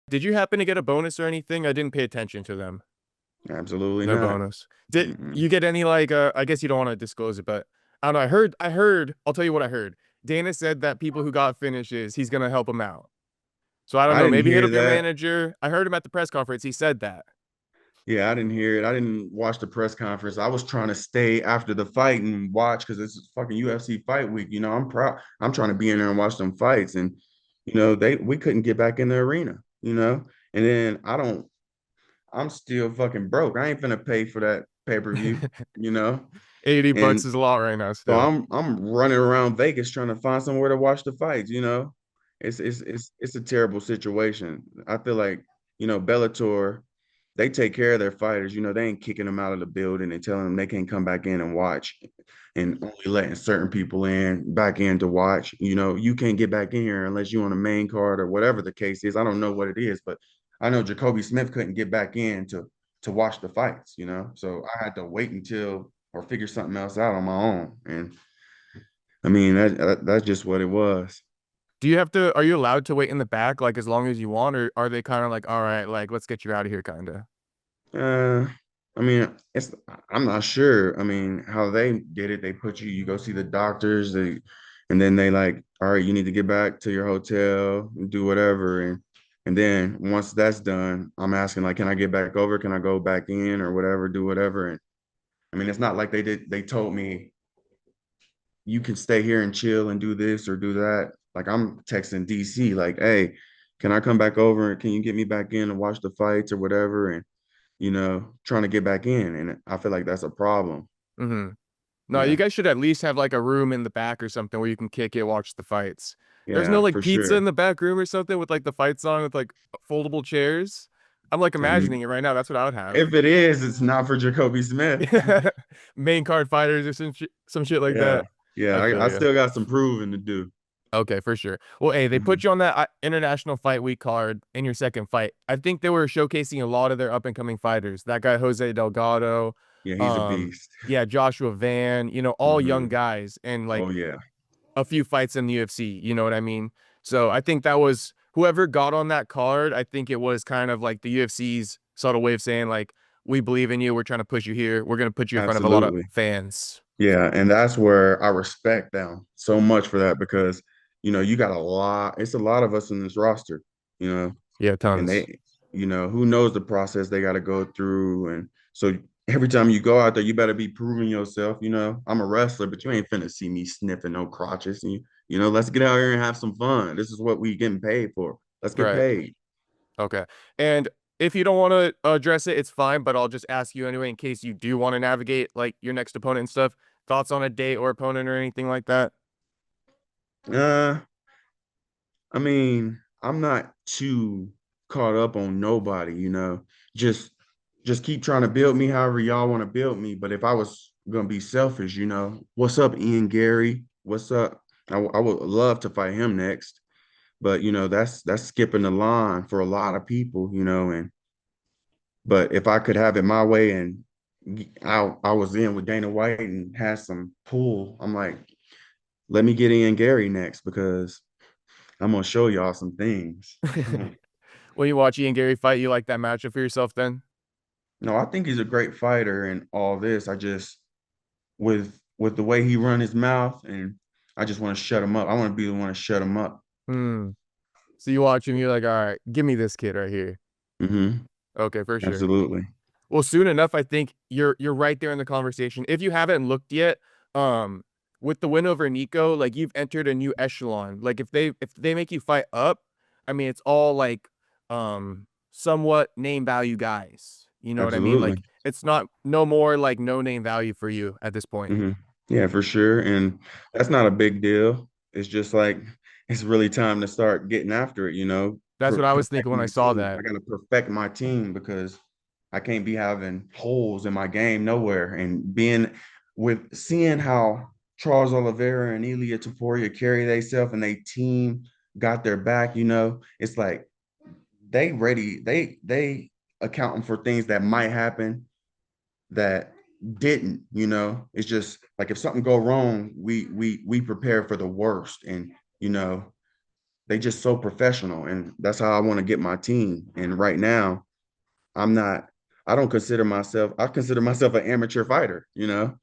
Did you happen to get a bonus or anything? I didn't pay attention to them. Absolutely No not. bonus. Did Mm-mm. you get any like I guess you don't want to disclose it, but I don't know. I'll tell you what I heard. Dana said that people who got finishes, he's gonna help them out. So I don't I know. didn't Maybe hit hear up your that. manager. I heard him at the press conference. He said that. Yeah, I didn't hear it. I didn't watch the press conference. I was trying to stay after the fight and watch because it's fucking UFC fight week. You know, I'm proud. I'm trying to be in there and watch them fights. And, we couldn't get back in the arena, And then I'm still fucking broke. I ain't finna pay for that pay-per-view, you know? 80 bucks And is a lot right now so still. I'm running around Vegas trying to find somewhere to watch the fights. It's a terrible situation. I feel like, Bellator, they take care of their fighters. They ain't kicking them out of the building and telling them they can't come back in and watch and only letting certain people back in to watch. You can't get back in here unless you're on the main card or whatever the case is. I don't know what it is, but I know Jacobe Smith couldn't get back in to watch the fights. So I had to wait until or figure something else out on my own. And I mean that's just what it was. Do you have to, are you allowed to wait in the back like as long as you want, or are they kind of like, all right, like let's get you out of here kind of? Uh, I mean, I'm not sure. I mean, how they did it, they put you go see the doctors, and then they like, all right, you need to get back to your hotel and do whatever. And then once that's done, I'm asking like, can I get back over? Can I go back in or whatever, do whatever? And I mean, it's not like they told me you can stay here and chill and do this or do that. Like I'm texting DC, like, hey, can I come back over and can you get me back in and watch the fights or whatever? And trying to get back in. And I feel like that's a problem. Mm-hmm. No, you Yeah. guys should at least have like a room in the back or something where you can kick it, watch the fights. There's no Yeah, like for pizza in sure. the back room or something with like the fights on with like foldable chairs. I'm like I imagining mean, it right now. That's what I would have. if it is, it's not for Jacoby Smith. Main card fighters or some shit like Yeah. that. Yeah. I feel I you. still got some proving to do. Okay, for sure. Well, hey, they put Mhm. you on that International Fight Week card in your second fight. I think they were showcasing a lot of their up and coming fighters. That guy Jose Delgado, Yeah, he's a beast. yeah, Joshua Van, all young Hmm. guys and Oh like yeah. a few fights in the UFC, you know what I mean? So I think that was whoever got on that card, I think it was kind of like the UFC's subtle way of saying like, we believe in you, we're trying to push you here, we're gonna put you in front of a lot of Absolutely. fans. Yeah. And that's where I respect them so much for that because, you got it's a lot of us in this roster, you know, Yeah, and tons. who knows the process they got to go through. And so every time you go out there, you better be proving yourself. I'm a wrestler, but you ain't finna see me sniffing no crotches. Let's get out here and have some fun. This is what we getting paid for. Let's get Right. paid. Okay. And if you don't want to address it, it's fine, but I'll just ask you anyway in case you do want to navigate like your next opponent and stuff. Thoughts on a date or opponent or anything like that? Uh, I mean, I'm not too caught up on nobody. Just just keep trying to build me however y'all want to build me. But if I was gonna be selfish, what's up, Ian Garry? What's up? I would love to fight him next. But that's skipping the line for a lot of people. And but if I could have it my way and I was in with Dana White and had some pull, I'm like, let me get Ian Garry next because I'm gonna show y'all some things. When you watch Ian Gary fight, you like that matchup for yourself then? No, I think he's a great fighter and all this. I just with the way he run his mouth and I just want to shut him up. I want to be the one to shut him up. Hmm. So you watch him, you're like, all right, give me this kid right here. Hmm. Okay, for sure. Absolutely. Well, soon enough, I think you're right there in the conversation. If you haven't looked yet, um, with the win over Nico, like you've entered a new echelon. Like if they make you fight up, I mean it's all like somewhat name value guys. You know what I mean? Absolutely. Like it's not no more like no name value for you at this point. Hmm. Yeah, for sure. And that's not a big deal. It's just like it's really time to start getting after it. That's what I was thinking Perfect when I my saw team. that. I gotta perfect my team because I can't be having holes in my game nowhere. And being with seeing how Charles Oliveira and Ilia Topuria carry themselves and they team got their back, it's like they ready, they accounting for things that might happen that didn't. It's just like if something go wrong, we prepare for the worst. And you know they just so professional, and that's how I want to get my team. And right now, I'm not. I don't consider myself. I consider myself an amateur fighter. You know.